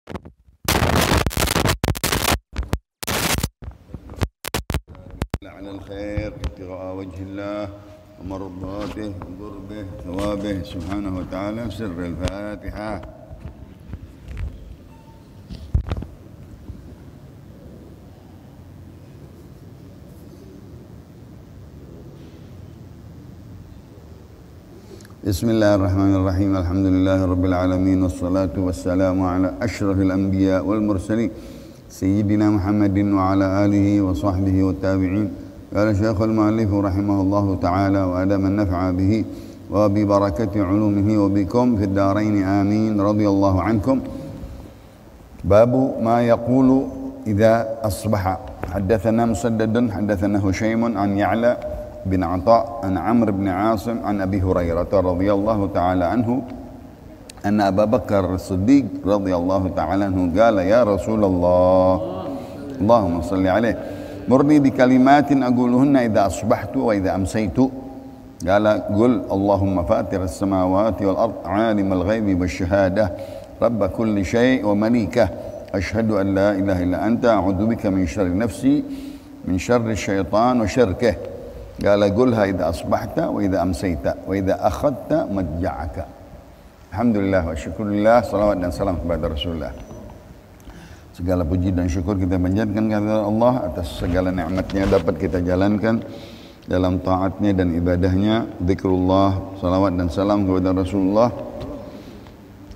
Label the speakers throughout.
Speaker 1: على الخير ابتغاء وجه الله ومرضاته وقربه ثوابه سبحانه وتعالى. سر الفاتحة. بسم الله الرحمن الرحيم. الحمد لله رب العالمين والصلاة والسلام على أشرف الأنبياء والمرسلين سيدنا محمد وعلى آله وصحبه والتابعين. قال شيخ المؤلف رحمه الله تعالى وأدام النفع به وببركة علومه وبكم في الدارين آمين. رضي الله عنكم. باب ما يقول إذا أصبح. حدثنا مسدد حدثنا هشيم عن يعلى بن عطاء عن عمرو بن عاصم عن أبي هريرة رضي الله تعالى عنه أن أبا بكر الصديق رضي الله تعالى عنه قال يا رسول الله اللهم صل عليه مرني بكلمات أقولهن إذا أصبحت وإذا أمسيت. قال قل اللهم فاتر السماوات والأرض عالم الغيب والشهادة رب كل شيء ومليكه أشهد أن لا إله إلا أنت أعوذ بك من شر نفسي من شر الشيطان وشركه. قال قلها إذا أصبحت وإذا أمسيت وإذا أخذت مضجعك. Alhamdulillah wa syukurillah, salawat dan salam kepada Rasulullah. Segala puji dan syukur kita panjatkan kepada Allah atas segala nikmatnya dapat kita jalankan dalam taatnya dan ibadahnya. Zikrullah, salawat dan salam kepada Rasulullah,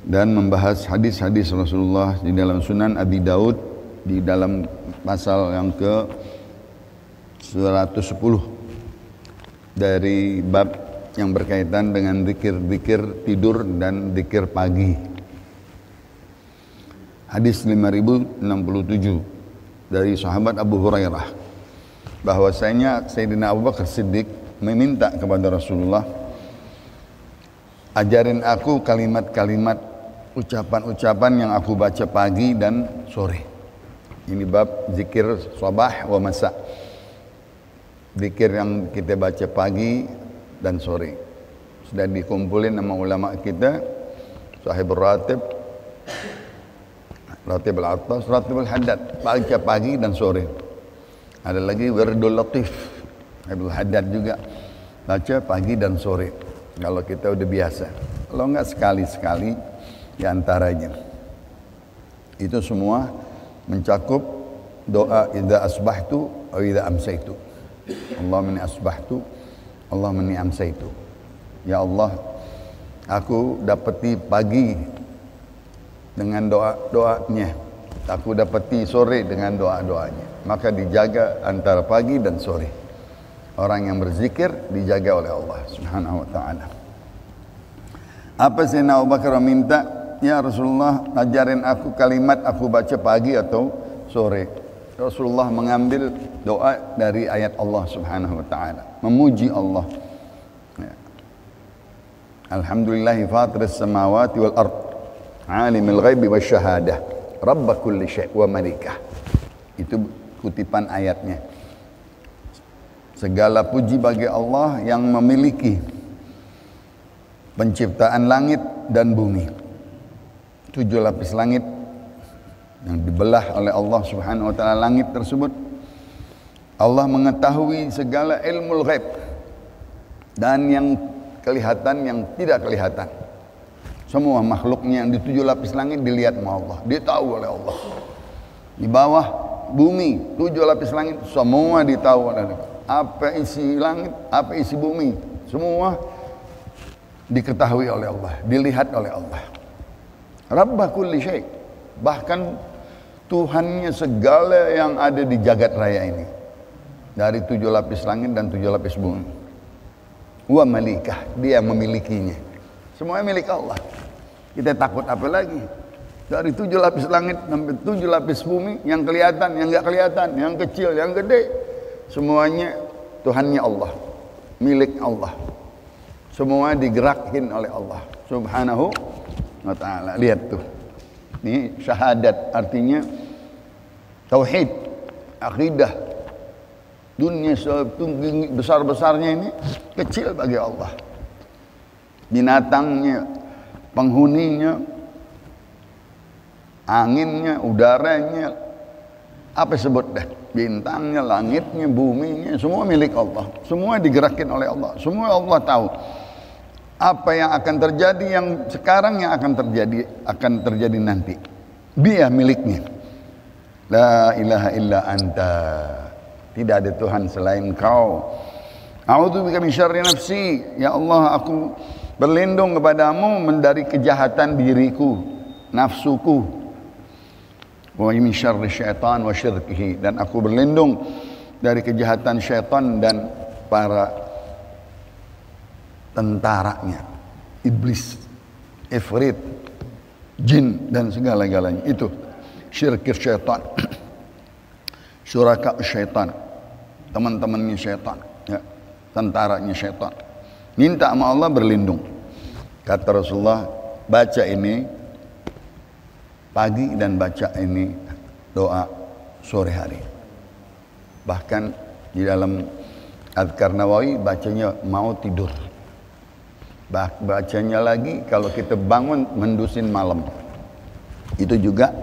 Speaker 1: dan membahas hadis-hadis Rasulullah di dalam Sunan Abi Daud di dalam pasal yang ke 110 dari bab yang berkaitan dengan zikir-zikir tidur dan zikir pagi. Hadis 5067 dari sahabat Abu Hurairah bahwasanya Sayyidina Abu Bakar Siddiq meminta kepada Rasulullah, ajarin aku kalimat-kalimat ucapan-ucapan yang aku baca pagi dan sore. Ini bab zikir sabah wa masa. Zikir yang kita baca pagi dan sore sudah dikumpulin sama ulama kita, sahibul ratib, ratib al-attas, ratib al-haddad, baca pagi dan sore. Ada lagi wirdul latif, sahibul haddad juga baca pagi dan sore kalau kita udah biasa. Kalau enggak sekali-sekali di antaranya. Itu semua mencakup doa idza asbahtu wa idza amsaitu. Allahumma inni asbahtu Allahumma inni amsaitu. Ya Allah, aku dapati pagi dengan doa-doanya, aku dapati sore dengan doa-doanya. Maka dijaga antara pagi dan sore. Orang yang berzikir dijaga oleh Allah Subhanahu wa ta'ala. Apa Sayyidina Abu Bakar minta? Ya Rasulullah, ajarin aku kalimat aku baca pagi atau sore. Rasulullah mengambil doa dari ayat Allah Subhanahu wa ta'ala, memuji Allah. Ya. Alhamdulillahi fatiris samawati wal ard alimil ghaibi wasyahadah rabb kulli syai' wa malikah. Itu kutipan ayatnya. Segala puji bagi Allah yang memiliki penciptaan langit dan bumi. 7 lapis langit yang dibelah oleh Allah Subhanahu wa ta'ala langit tersebut. Allah mengetahui segala ilmu ghaib dan yang kelihatan yang tidak kelihatan. Semua makhluknya yang di 7 lapis langit dilihat oleh Allah, ditahu oleh Allah. Di bawah bumi 7 lapis langit semua ditahu oleh Allah. Apa isi langit, apa isi bumi, semua diketahui oleh Allah, dilihat oleh Allah. Rabb kulli syai', bahkan Tuhannya segala yang ada di jagat raya ini, dari 7 lapis langit dan 7 lapis bumi. Wa malikah, dia memilikinya. Semuanya milik Allah. Kita takut apa lagi? Dari 7 lapis langit sampai 7 lapis bumi, yang kelihatan, yang enggak kelihatan, yang kecil, yang gede, semuanya Tuhannya Allah, milik Allah. Semua digerakin oleh Allah Subhanahu wa ta'ala. Lihat tuh. Ini syahadat, artinya tauhid, akidah. Dunia besar-besarnya ini kecil bagi Allah. Binatangnya, penghuninya, anginnya, udaranya, apa sebut dah, bintangnya, langitnya, buminya, semua milik Allah. Semua digerakkan oleh Allah. Semua Allah tahu. Apa yang akan terjadi, yang sekarang, yang akan terjadi nanti. Dia miliknya. La ilaha illa anta. Tidak ada Tuhan selain Kau. A'udzubika min syarri nafsi. Ya Allah, aku berlindung kepadamu dari kejahatan diriku, nafsuku. Wa min syarri syaitan wa syirkihi. Dan aku berlindung dari kejahatan syaitan dan para tentaranya, iblis, ifrit, jin dan segala-galanya. Itu syirkir syaitan, syuraka syaitan, teman-temannya syaitan, ya, tentaranya syaitan. Minta sama Allah berlindung. Kata Rasulullah, baca ini pagi dan baca ini doa sore hari. Bahkan di dalam Adhkar Nawawi bacanya mau tidur. Bacanya lagi kalau kita bangun mendusin malam. Itu juga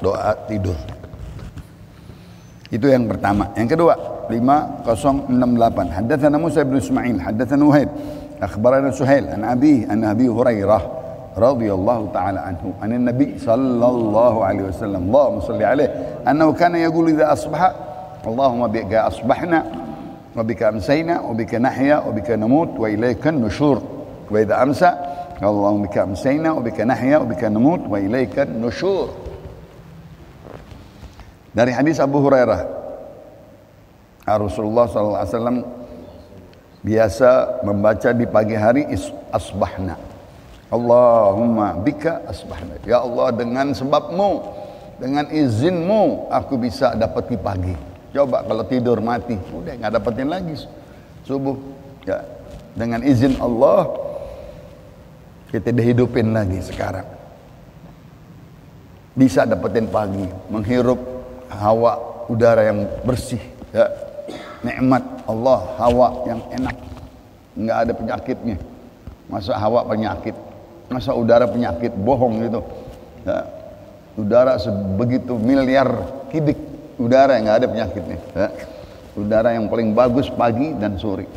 Speaker 1: doa tidur. Itu yang pertama. Yang kedua, 5068. Haddatsana Musa bin Ismail, haddatsana Wahid, akhbarana Suhail an Abi Hurairah radhiyallahu taala anhu, an Nabi sallallahu alaihi wasallam, Allahumma shalli alaihi, annahu kana yaqulu idza asbaha, Allahumma bika asbahna wa bika amsayna wa bika nahya wa bika namut wa ilaika an-nusyur. Wa idza amsa, Allahumma bika amsayna wa bika nahya wa bika namut wa ilaika an-nusyur. Dari hadis Abu Hurairah, Rasulullah SAW biasa membaca di pagi hari asbahna. Allahumma bika asbahna. Ya Allah, dengan sebabmu, dengan izinmu aku bisa dapat di pagi. Coba kalau tidur mati, udah nggak dapetin lagi subuh. Ya, dengan izin Allah kita dihidupin lagi sekarang. Bisa dapetin pagi, menghirup hawa udara yang bersih, ya, nikmat Allah, hawa yang enak, nggak ada penyakitnya. Masa hawa penyakit, masa udara penyakit, bohong gitu, ya. Udara sebegitu miliar kubik udara yang nggak ada penyakitnya, ya. Udara yang paling bagus pagi dan sore.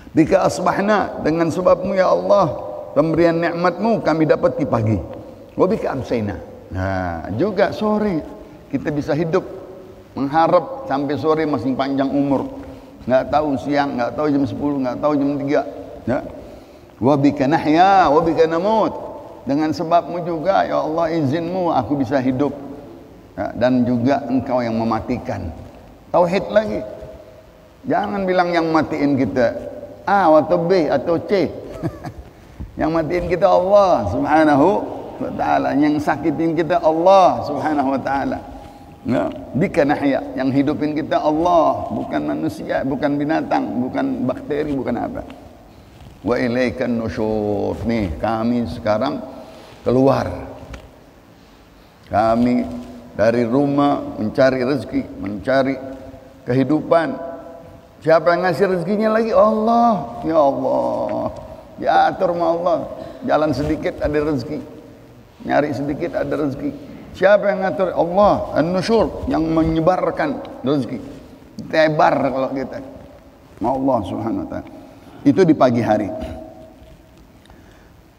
Speaker 1: Bika asbahna, dengan sebabmu ya Allah, pemberian nikmatmu kami dapat di pagi. Wa bika amsayna. Nah, juga sore kita bisa hidup, mengharap sampai sore masih panjang umur. Nggak tahu siang, nggak tahu jam 10, nggak tahu jam 3. Ya. Wa bika nahya, wa bika namut. Dengan sebabmu juga ya Allah, izinmu aku bisa hidup. Ya, dan juga engkau yang mematikan. Tauhid lagi. Jangan bilang yang matiin kita A atau B atau C. Yang matiin kita Allah Subhanahu wa ta'ala. Yang sakitin kita Allah Subhanahu wa ta'ala. Ya, bika nahya, yang hidupin kita Allah, bukan manusia, bukan binatang, bukan bakteri, bukan apa. Wa ilaikan nusyur. Nih, kami sekarang keluar. Kami dari rumah mencari rezeki, mencari kehidupan. Siapa yang ngasih rezekinya lagi? Allah. Ya Allah. Diatur sama Allah. Jalan sedikit ada rezeki. Nyari sedikit ada rezeki. Siapa yang ngatur? Allah. An-nusyur, yang menyebarkan rezeki. Tebar kalau kita. Allah Subhanahu wa ta'ala. Itu di pagi hari.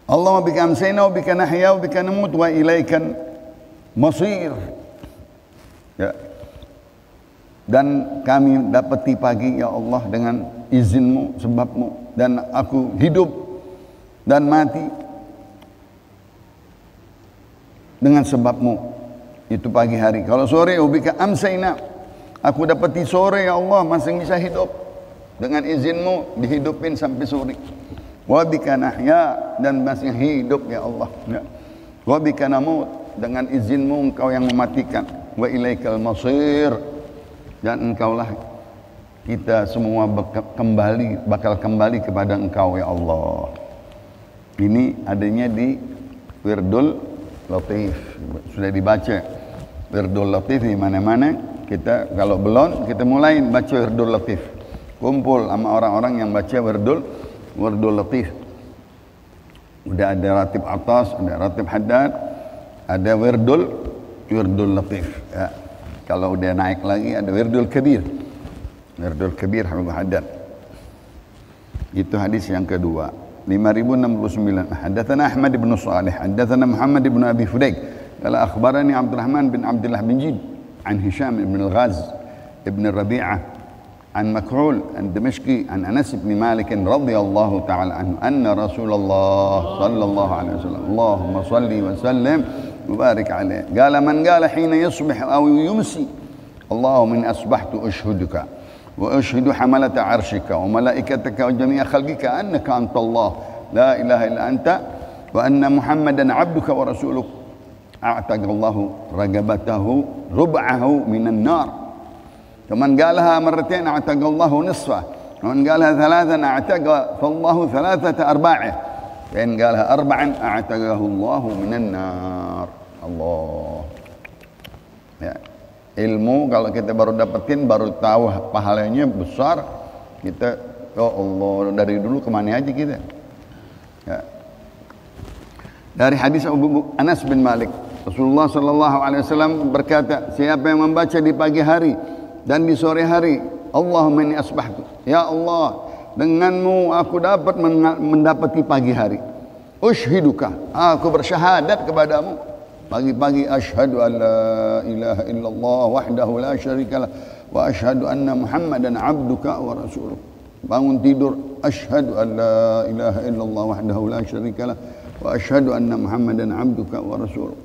Speaker 1: Allahumma bika amsayna wa bika nahya wa bika namut wa ilaikan masir. Ya. Dan kami dapati pagi ya Allah dengan izinmu, sebabmu, dan aku hidup dan mati dengan sebabmu. Itu pagi hari. Kalau sore, ubika amsayna, aku dapati sore ya Allah, masih bisa hidup dengan izinmu, dihidupin sampai sore. Wa bika nahya, dan masih hidup ya Allah, ya. Wa bika namut, dengan izinmu engkau yang mematikan. Wa ilaikal masir, dan engkaulah kita semua bakal kembali kepada engkau ya Allah. Ini adanya di Wirdul Latif, sudah dibaca Wirdul Latif di mana-mana. Kita kalau belum, kita mulai baca Wirdul Latif. Kumpul sama orang-orang yang baca Wirdul Latif. Udah ada ratib atas, ada ratib haddad, Ada wirdul latif. Ya. Kalau udah naik lagi ada wirdul kabir. Wirdul kabir Habibul Haddad. Itu hadis yang kedua. 5069. Haddatsana Ahmad bin Shalih, haddatsana Muhammad bin Abi Fudayk, qala akhbarani Abdurrahman bin Abdullah bin Jid an Hisham bin Al-Ghaz ibn Rabi'ah an Makhul an Dimashqi an Anas bin Malik radhiyallahu ta'ala anhu anna Rasulullah sallallahu alaihi wasallam Allahumma salli wa sallim wa barik alaihi qala man qala hina yusbih aw yumsi Allahumma inni asbahtu ashhaduka وأشهد حملة عرشك وملائكتك وجميع خلقك أنك أنت الله لا إله إلا أنت وأن محمدا عبدك ورسولك أعتق الله رقبته ربعه من النار فمن قالها مرتين أعتق الله نصفه ومن قالها ثلاثا أعتق فالله ثلاثة أرباعه فإن قالها أربعا أعتقه الله من النار الله ya. Ilmu kalau kita baru dapetin, baru tahu pahalanya besar, kita ya Allah dari dulu kemana aja kita ya. Dari hadis Anas bin Malik, Rasulullah sallallahu alaihi wasallam berkata, siapa yang membaca di pagi hari dan di sore hari, Allahumma inni asbahtu, ya Allah denganmu aku dapat mendapati pagi hari, ushiduka, aku bersyahadat kepadamu pagi-pagi, asyhadu an la ilaha illallah wahdahu la syarikalah wa asyhadu anna Muhammadan abduka wa rasuluh. Bangun tidur, asyhadu an la ilaha illallah wahdahu la syarikalah wa asyhadu anna Muhammadan abduka wa rasuluh.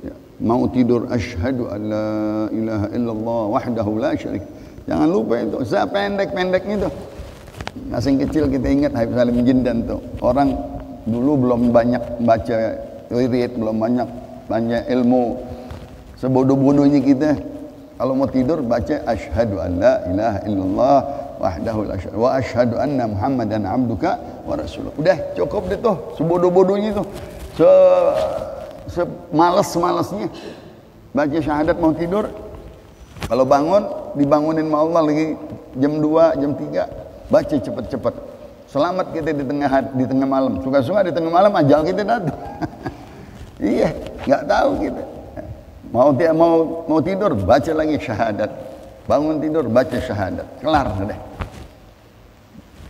Speaker 1: Ya. Mau tidur, asyhadu an la ilaha illallah wahdahu la syarikalah. Jangan lupa itu, pendek-pendeknya itu. Masih kecil kita ingat Habib Salim Jindan tuh. Orang dulu belum banyak baca wirid, belum banyak ilmu, sebodoh-bodohnya kita kalau mau tidur baca asyhadu an la ilaha illallah wahdahu la syarika wa asyhadu anna Muhammadan abduka wa rasuluh. Udah cukup deh tuh, sebodoh-bodohnya tuh, semalas-malasnya baca syahadat mau tidur. Kalau bangun dibangunin sama Allah lagi jam 2, jam 3, baca cepet-cepet. Selamat kita di tengah malam. Suka-suka di tengah malam ajal kita datang. Iya, nggak tahu kita. Mau tidur baca lagi syahadat. Bangun tidur baca syahadat. Kelar deh.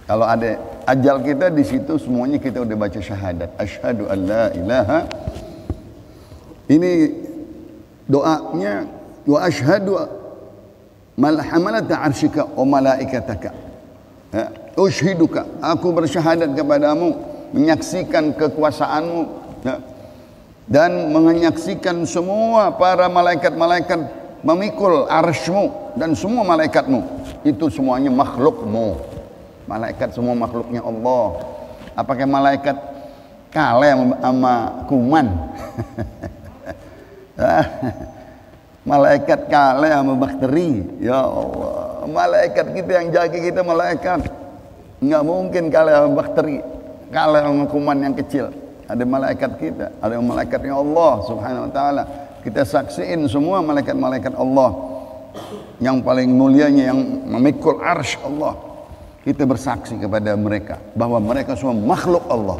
Speaker 1: Kalau ada ajal kita di situ semuanya kita udah baca syahadat. Asyhadu an la ilaha. Ini doanya wa asyhadu malhamalata arsyika wa malaikataka. Ya, ushiduka, aku bersyahadat kepadamu, menyaksikan kekuasaanmu. Ya. Dan menyaksikan semua para malaikat-malaikat memikul arsy-Mu dan semua malaikatmu, itu semuanya makhlukmu. Malaikat semua makhluknya Allah. Apakah malaikat kalah sama kuman? Malaikat kalah sama bakteri? Ya Allah, malaikat kita yang jaga kita malaikat, nggak mungkin kalah sama bakteri, kalah sama kuman yang kecil. Ada malaikat kita, ada malaikatnya Allah subhanahu wa ta'ala. Kita saksiin semua malaikat-malaikat Allah. Yang paling mulianya yang memikul arsy Allah. Kita bersaksi kepada mereka bahwa mereka semua makhluk Allah.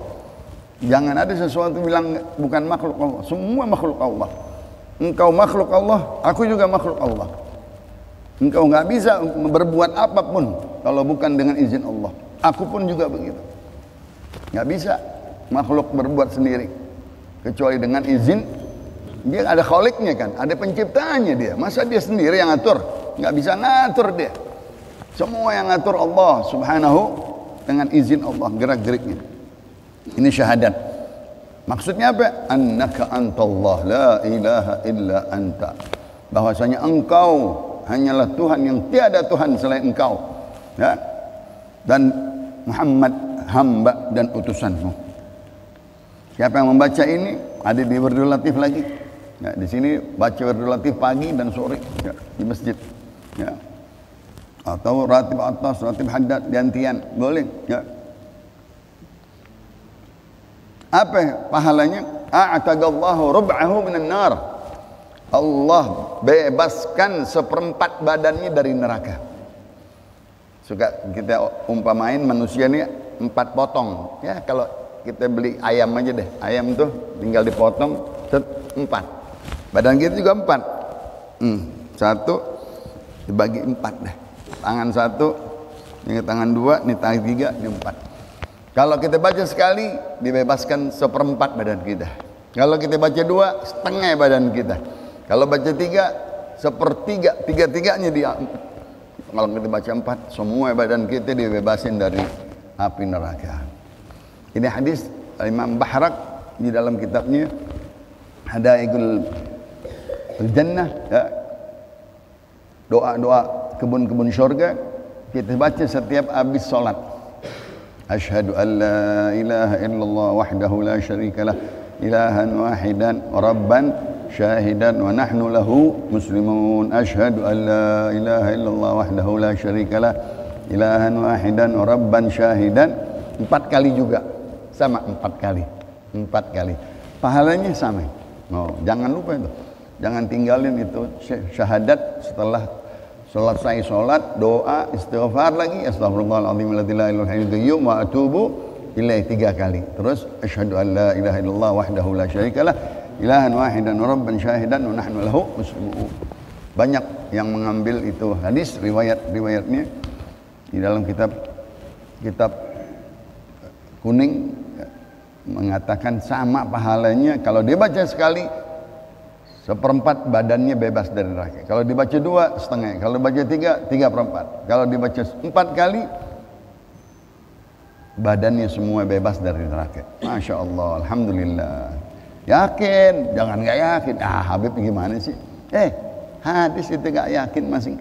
Speaker 1: Jangan ada sesuatu bilang bukan makhluk Allah. Semua makhluk Allah. Engkau makhluk Allah, aku juga makhluk Allah. Engkau nggak bisa berbuat apapun kalau bukan dengan izin Allah. Aku pun juga begitu. Nggak bisa makhluk berbuat sendiri kecuali dengan izin. Dia ada kholiknya kan, ada penciptaannya dia. Masa dia sendiri yang ngatur? Nggak bisa ngatur dia. Semua yang ngatur Allah subhanahu dengan izin Allah, gerak-geriknya. Ini syahadat. Maksudnya apa? Annaka antallah la ilaha illa anta. Bahwasanya engkau hanyalah Tuhan yang tiada Tuhan selain engkau. Ya? Dan Muhammad hamba dan utusanmu. Siapa yang membaca ini ada di Wirdul Latif lagi. Ya, di sini baca Wirdul Latif pagi dan sore ya, di masjid. Ya. Atau ratib atas, ratib haddad, gantian, boleh. Ya. Apa pahalanya? A'tagallahu rub'ahu minan nar. Allah bebaskan seperempat badannya dari neraka. Suka kita umpamain manusia ini 4 potong. Ya, kalau kita beli ayam aja deh, ayam tuh tinggal dipotong, empat. Badan kita juga empat. Satu dibagi empat deh. Tangan satu, ini tangan dua, ini tangan tiga, ini empat. Kalau kita baca sekali, dibebaskan seperempat badan kita. Kalau kita baca dua, setengah badan kita. Kalau baca tiga, sepertiga, tiga-tiganya dia. Kalau kita baca empat, semua badan kita dibebasin dari api neraka. Ini hadis Imam Bahrak di dalam kitabnya Hadaigul Jannah, ya. Doa-doa kebun-kebun syurga kita baca setiap habis salat. Asyhadu an la ilaha illallah wahdahu la syarikalah ilahan wahidan rabban syahidan wa nahnu lahu muslimun. Asyhadu an la ilaha illallah wahdahu la syarikalah ilahan wahidan wa rabban syahidan. 4 kali juga. Sama 4 kali. 4 kali. Pahalanya sama. Jangan lupa itu. Jangan tinggalin itu syahadat setelah selesai sholat, doa, istighfar lagi, astaghfirullahaladzim la ilaha illallah wa atubu ilaih 3 kali. Terus asyhadu an la ilaha illallah wahdahu la syarikalah ilahan wahidan rabban syahidan wa nahnu lahu muslimun. Banyak yang mengambil itu hadis, riwayatnya di dalam kitab kuning mengatakan sama pahalanya kalau dia baca sekali, seperempat badannya bebas dari neraka. Kalau dibaca 2, setengah. Kalau dibaca 3, 3/4. Kalau dibaca 4 kali, badannya semua bebas dari neraka. Masya Allah, alhamdulillah. Yakin, jangan nggak yakin. Habib gimana sih? Hadis itu nggak yakin masing.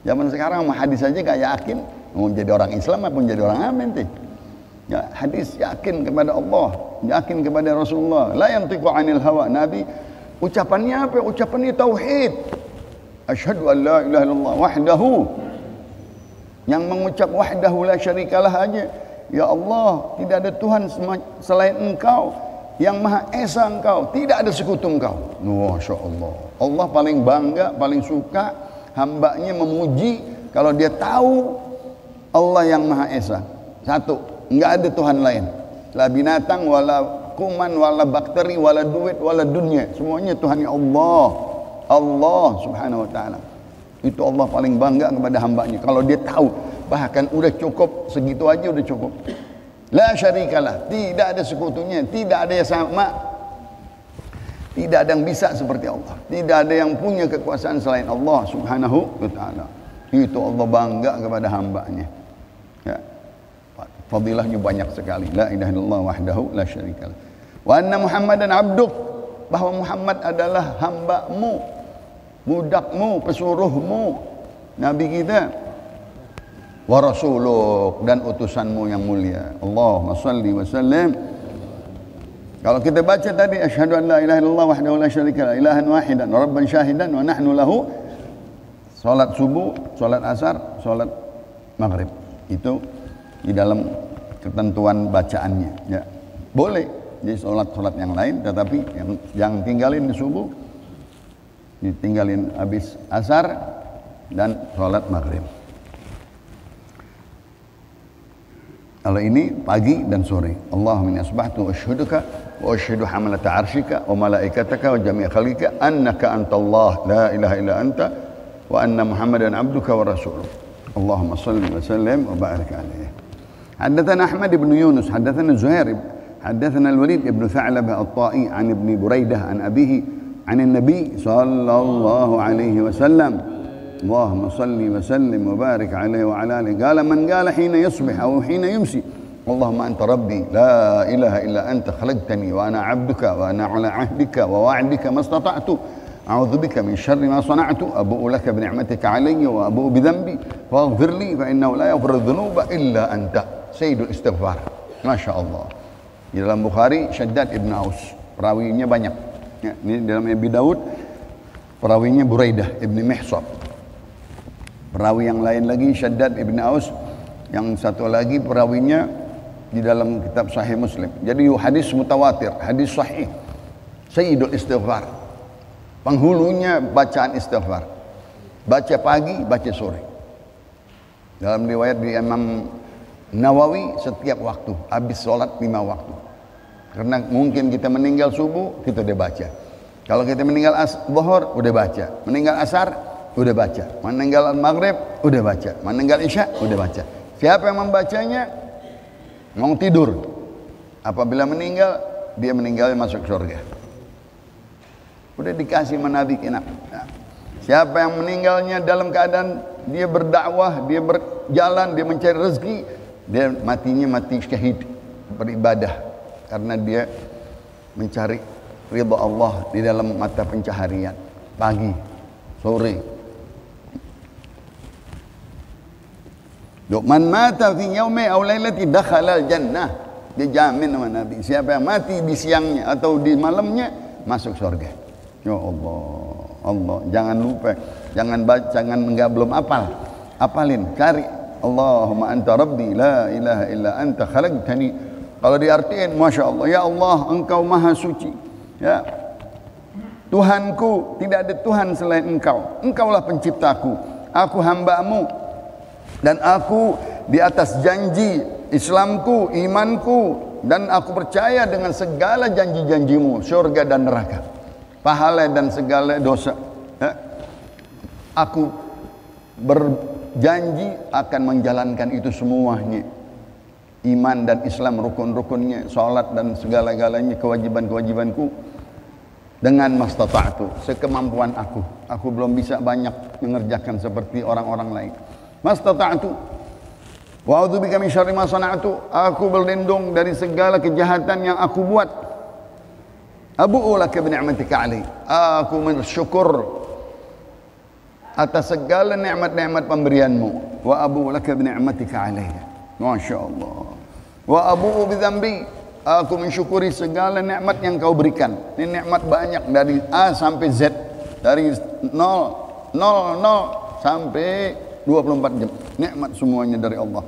Speaker 1: Zaman sekarang mah hadis aja nggak yakin. Mau jadi orang Islam maupun jadi orang amin tuh. Ya, hadis yakin kepada Allah, yakin kepada Rasulullah. La yantiqu 'anil hawa. Nabi ucapannya apa? Ucapannya tauhid. Asyhadu an la ilaha illallah wahdahu. Yang mengucap wahdahu la syarikalah aja. Ya Allah, tidak ada Tuhan selain Engkau, yang Maha Esa Engkau, tidak ada sekutu Engkau. Masya Allah. Allah paling bangga, paling suka hambanya memuji kalau dia tahu Allah yang Maha Esa. Satu, enggak ada Tuhan lain. La binatang, wala kuman, wala bakteri, wala duit, wala dunia. Semuanya Tuhannya Allah. Allah subhanahu wa ta'ala. Itu Allah paling bangga kepada hambanya. Kalau dia tahu, bahkan udah cukup, segitu aja udah cukup. La syarikalah, tidak ada sekutunya, tidak ada yang sama. Tidak ada yang bisa seperti Allah. Tidak ada yang punya kekuasaan selain Allah subhanahu wa ta'ala. Itu Allah bangga kepada hambanya. Ya. Fadilahnya banyak sekali. La ilaha illallah wahdahu la syarikalah. Wa anna Muhammadan abduk, bahwa Muhammad adalah hambamu, budakmu, pesuruhmu, nabi kita. Wa rasuluk, dan utusanmu yang mulia. Allahumma salli wa sallim. Kalau kita baca tadi asyhadu an la ilaha illallah wahdahu la syarikalah ilahan wahidan rabban syahidan wa nahnu lahu, salat subuh, salat asar, salat maghrib, itu di dalam ketentuan bacaannya, ya boleh jadi sholat yang lain, tetapi yang tinggalin subuh, ditinggalin habis asar dan sholat maghrib. Kalau ini pagi dan sore. Allahumma inni asbahtu wa asyhaduka wa asyhadu hamalata arsyika wa malaikataka wa jami'a khalqika annaka antallah la ilaha illa anta wa anna Muhammadan abduka wa rasuluh. Allahumma salli wa sallim wa barik alaihi. حدثنا أحمد بن يونس حدثنا زهير حدثنا الوليد بن ثعلبة الطائي عن ابن بريدة عن أبيه عن النبي صلى الله عليه وسلم اللهم صل وسلم وبارك عليه وعلى آله قال من قال حين يصبح أو حين يمسي اللهم أنت ربي لا إله إلا أنت خلقتني وأنا عبدك وأنا على عهدك ووعدك ما استطعت أعوذ بك من شر ما صنعت أبوء لك بنعمتك علي وأبوء بذنبي فاغفر لي فإنه لا يغفر الذنوب إلا أنت Sayyidul Istighfar. Masya Allah. Di dalam Bukhari Shaddad ibn Aus, perawinya banyak, ya, ini dalam Abi Daud perawinya Buraidah ibn Mihsab. Perawi yang lain lagi Shaddad ibn Aus, yang satu lagi perawinya di dalam kitab Sahih Muslim. Jadi hadis mutawatir, hadis sahih. Sayyidul Istighfar, penghulunya bacaan istighfar, baca pagi, baca sore. Dalam riwayat di Imam Nawawi setiap waktu, habis sholat 5 waktu. Karena mungkin kita meninggal subuh, kita udah baca. Kalau kita meninggal zuhur, udah baca. Meninggal asar, udah baca. Meninggal maghrib, udah baca. Meninggal isya, udah baca. Siapa yang membacanya, mau tidur. Apabila meninggal, dia meninggal masuk surga. Udah dikasih Nabi Kinab. Nah, siapa yang meninggalnya dalam keadaan dia berdakwah, dia berjalan, dia mencari rezeki, dia matinya mati syahid, beribadah. Karena dia mencari ridha Allah di dalam mata pencaharian pagi, sore. Man mata fi yaumi aw lailati dakhala al-jannah. Dia jamin sama Nabi, siapa yang mati di siangnya atau di malamnya masuk surga. Ya Allah, Allah, jangan lupa, jangan baca, jangan enggak belum hafal. Hafalin, cari. Allahumma anta rabbi la ilaha illa anta khalaqtani. Kalau diartiin, Masya Allah, ya Allah, engkau maha suci, ya Tuhanku, tidak ada Tuhan selain engkau, engkaulah penciptaku, aku hambamu, dan aku di atas janji Islamku, imanku, dan aku percaya dengan segala janji-janjimu, surga dan neraka, pahala dan segala dosa, ya. Aku berjanji akan menjalankan itu semuanya. Iman dan Islam, rukun-rukunnya, salat dan segala-galanya, kewajiban-kewajibanku dengan mastata'tu, sekemampuan aku. Aku belum bisa banyak mengerjakan seperti orang-orang lain. Mastata'tu wa a'udzubika min syarri ma sana'tu, aku berlindung dari segala kejahatan yang aku buat. Abu'u laka bi ni'matika 'alai, aku bersyukur atas segala nikmat-nikmat pemberianmu. Wa abu'u laka bi ni'matika 'alai. Masya Allah. Wa abu'u bidzambi, aku mensyukuri segala nikmat yang kau berikan. Ini nikmat banyak dari A sampai Z, dari 0 sampai 24 jam. Nikmat semuanya dari Allah.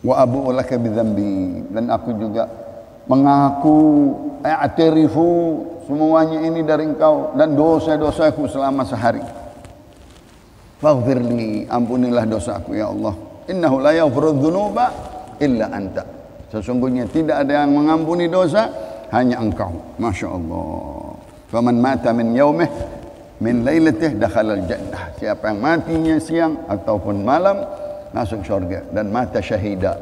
Speaker 1: Wa abu'u laka bidzambi, dan aku juga mengaku, i'tirifu, semuanya ini dari engkau dan dosa-dosaku selama sehari. Faghfirli, ampunilah dosaku ya Allah. Innahu la yaghfiru dzunuba illa anta. Sesungguhnya tidak ada yang mengampuni dosa, hanya engkau. Masya Allah. Faman mata min yaumih min lailatih dakhala al-jannah. Siapa yang matinya siang ataupun malam masuk surga dan mata syahida.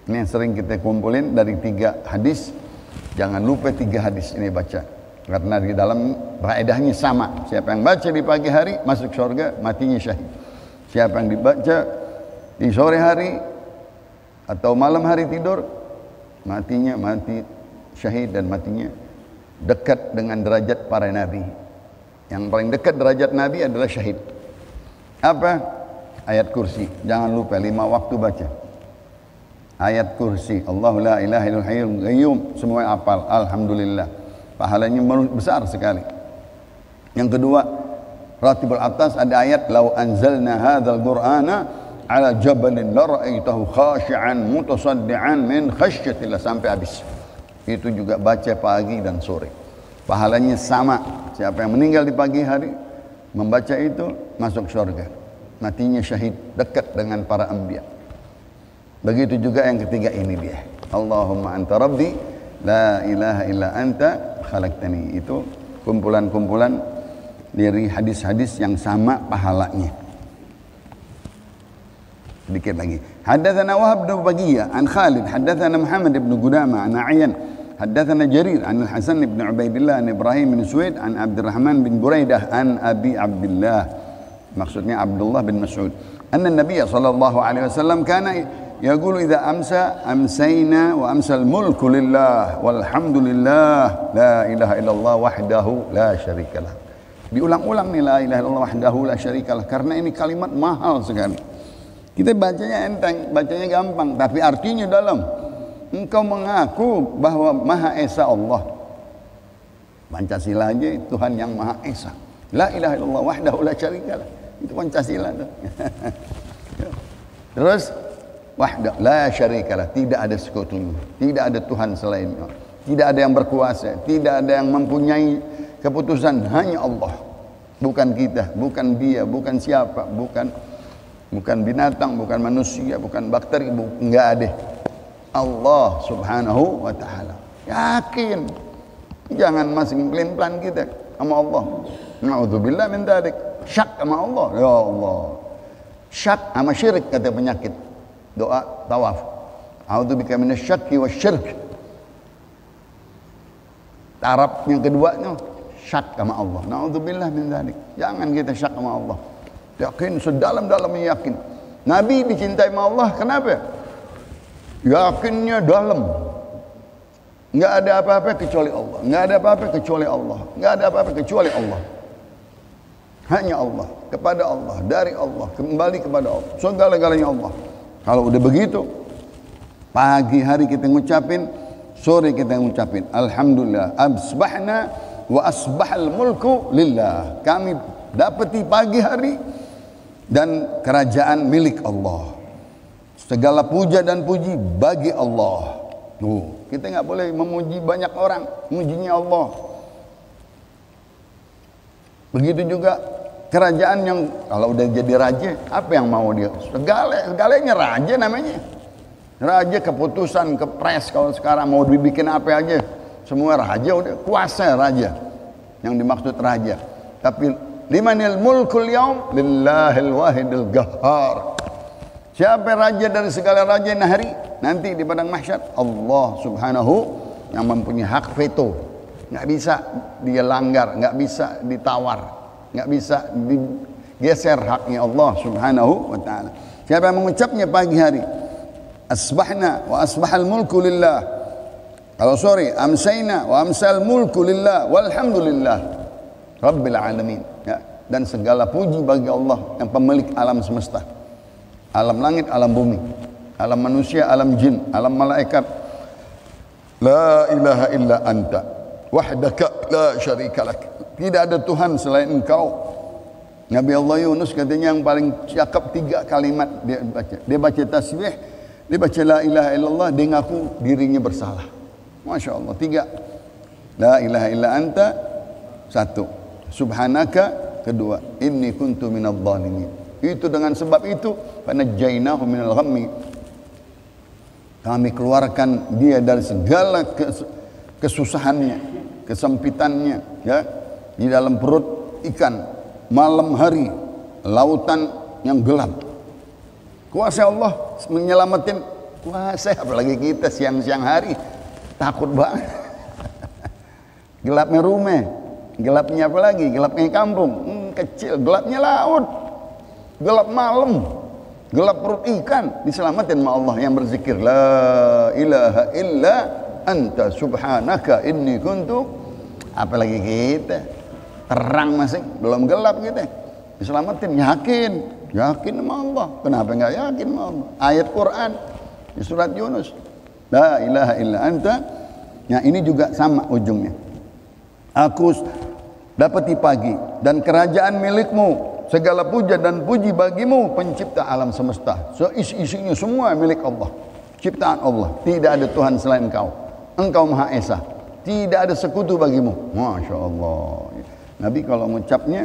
Speaker 1: Ini yang sering kita kumpulin dari 3 hadis. Jangan lupa 3 hadis ini baca, karena di dalam faedahnya sama. Siapa yang baca di pagi hari masuk surga, matinya syahid. Siapa yang dibaca di sore hari atau malam hari tidur, matinya mati syahid dan matinya dekat dengan derajat para nabi. Yang paling dekat derajat nabi adalah syahid. Apa? Ayat kursi. Jangan lupa 5 waktu baca ayat kursi. Allahu la ilaha illal hayyul qayyum. Semua hafal, alhamdulillah. Pahalanya besar sekali. Yang kedua, ratibul atas ada ayat lau anzalna hadzal qur'ana ala jabalin la ra'aitahu khashi'an mutasaddian min khasyatillah, sampai habis. Itu juga baca pagi dan sore. Pahalanya sama. Siapa yang meninggal di pagi hari membaca itu masuk surga. Matinya syahid, dekat dengan para anbiya. Begitu juga yang ketiga ini dia. Allahumma anta rabbi la ilaha illa anta khalaqtani. Itu kumpulan-kumpulan dari hadis-hadis yang sama pahalanya. Sedikit lagi. Haddatsana Wahab bin Baghiyah an Khalid, haddatsana Muhammad bin Qudamah an A'yan, haddatsana Jarir an Al-Hasan bin Ubaidillah an Ibrahim bin Suwaid an Abdurrahman bin Buraidah an Abi Abdullah. Maksudnya Abdullah bin Mas'ud. Anna Nabiy sallallahu alaihi wasallam kana yaqulu idza amsa amsayna wa amsal mulku lillah walhamdulillah la ilaha illallah wahdahu la syarikalah. Diulang-ulang nih la ilaha illallah wahdahu la syarikalah, karena ini kalimat mahal sekali. Kita bacanya enteng, bacanya gampang, tapi artinya dalam. Engkau mengaku bahwa Maha Esa Allah. Pancasila aja Tuhan yang Maha Esa. La ilaha illallah wahdahu la syarikalah. Itu Pancasila tuh. Terus wahdahu la syarikalah, tidak ada sekutunya, tidak ada Tuhan selainnya, tidak ada yang berkuasa, tidak ada yang mempunyai keputusan, hanya Allah. Bukan kita, bukan dia, bukan siapa, bukan binatang, bukan manusia, bukan bakteri, enggak ada. Allah subhanahu wa ta'ala. Yakin. Jangan masih pelin-pelan kita sama Allah. Na'udzubillah min dzalik. Syak sama Allah. Ya Allah. Syak sama syirik kata penyakit. Doa tawaf. A'udzubika minasyakki wasyirk. Taraf yang keduanya syak sama Allah. Na'udzubillah min dzalik. Jangan kita syak sama Allah. Yakin sedalam-dalamnya yakin. Nabi dicintai sama Allah kenapa? Yakinnya dalam. Enggak ada apa-apa kecuali Allah. Enggak ada apa-apa kecuali Allah. Enggak ada apa-apa kecuali Allah. Hanya Allah, kepada Allah, dari Allah, kembali kepada Allah. Segala-galanya Allah. Kalau udah begitu, pagi hari kita ngucapin, sore kita ngucapin alhamdulillah asbahna wa asbahal mulku lillah. Kami dapati pagi hari dan kerajaan milik Allah. Segala puja dan puji bagi Allah. Kita nggak boleh memuji banyak orang, memujinya Allah. Begitu juga kerajaan yang kalau udah jadi raja, apa yang mau dia? Segalanya raja namanya. Raja keputusan, kepres kalau sekarang mau dibikin apa aja. Semua raja udah kuasa raja. Yang dimaksud raja. Tapi limanil mulkul yaum lillahil wahidil qahhar. Siapa raja dari segala raja hari? Nanti di padang mahsyar Allah subhanahu yang mempunyai hak veto. Nggak bisa dia langgar, nggak bisa ditawar, nggak bisa digeser haknya Allah subhanahu wa ta'ala. Siapa yang mengucapnya pagi hari asbahna wa asbahal mulku lillah. Kalau sore amsayna wa amsal mulku lillah walhamdulillah rabbil alamin. Ya, dan segala puji bagi Allah yang pemilik alam semesta. Alam langit, alam bumi, alam manusia, alam jin, alam malaikat. La ilaha illa anta wahdaka la syarika lak. Tidak ada Tuhan selain engkau. Nabi Allah Yunus katanya yang paling cakap 3 kalimat dia baca. Dia baca tasbih, dia baca la ilaha illallah, dia ngaku dirinya bersalah. Masya Allah. 3. La ilaha illa anta 1. Subhanaka 2. Inni kuntu minadh dhalimin. Itu dengan sebab itu fanajjainahu minal ghammi. Kami keluarkan dia dari segala kesusahannya, kesempitannya, ya, di dalam perut ikan, malam hari, lautan yang gelap. Kuasa Allah menyelamatin, kuasa apalagi kita siang-siang hari takut banget. Gelapnya rumah, gelapnya apa lagi? Gelapnya kampung, kecil, gelapnya laut, gelap malam, gelap perut ikan, diselamatin sama Allah yang berzikir la ilaha illa anta subhanaka inni kuntu. Apalagi kita terang masing, belum gelap kita, diselamatin, yakin sama Allah. Kenapa enggak yakin sama Allah? Ayat Quran di surat Yunus, la ilaha illa anta. Ya, ini juga sama ujungnya. Aku dapati pagi dan kerajaan milikmu. Segala puja dan puji bagimu pencipta alam semesta. So, isi-isinya semua milik Allah. Ciptaan Allah. Tidak ada Tuhan selain engkau. Engkau Maha Esa. Tidak ada sekutu bagimu. Masya Allah. Nabi kalau mengucapnya,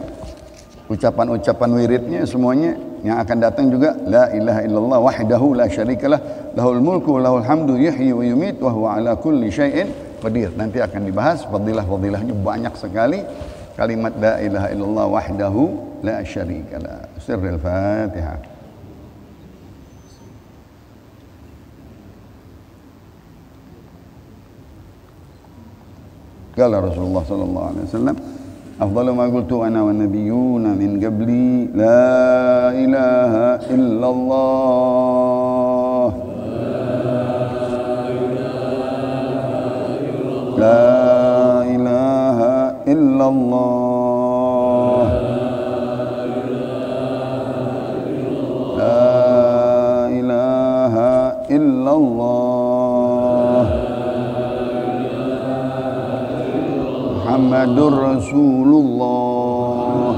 Speaker 1: ucapan-ucapan wiridnya semuanya yang akan datang juga la ilaha illallah wahdahu la syarikalah lahul mulku lahul hamdu yuhyi wa yumit wa huwa ala kulli syai'in qadir. Nanti akan dibahas fadilah-fadilahnya banyak sekali. Kalimat la ilaha illallah wahdahu la syarikalah. Sirrul Fatihah. Qala Rasulullah sallallahu alaihi wasallam, afdalu ma qultu ana wan nabiyyuna min qabli la ilaha illallah. La ilaha illallah. La ilaha illallah. Muhammadur Rasulullah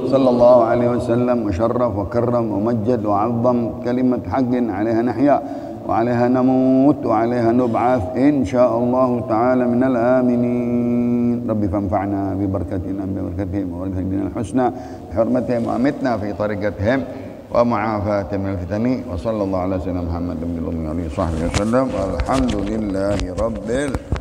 Speaker 1: sallallahu alaihi wasallam wa syarraf wa karram wa majjad wa 'azzam kalimat haqqin 'alaiha nahya wa 'alaiha namut wa 'alaiha nub'ath insyaallah ta'ala minal aminin. Rabbi fanfa'na bi barakatihim wa barakatihim wa barakatihim husna bi hurmatihim wa amitna fi tariqatihim ومعافاة من الفتن وصلى الله على سيدنا محمد بن الله عليه وصحبه وسلم والحمد لله رب العالمين.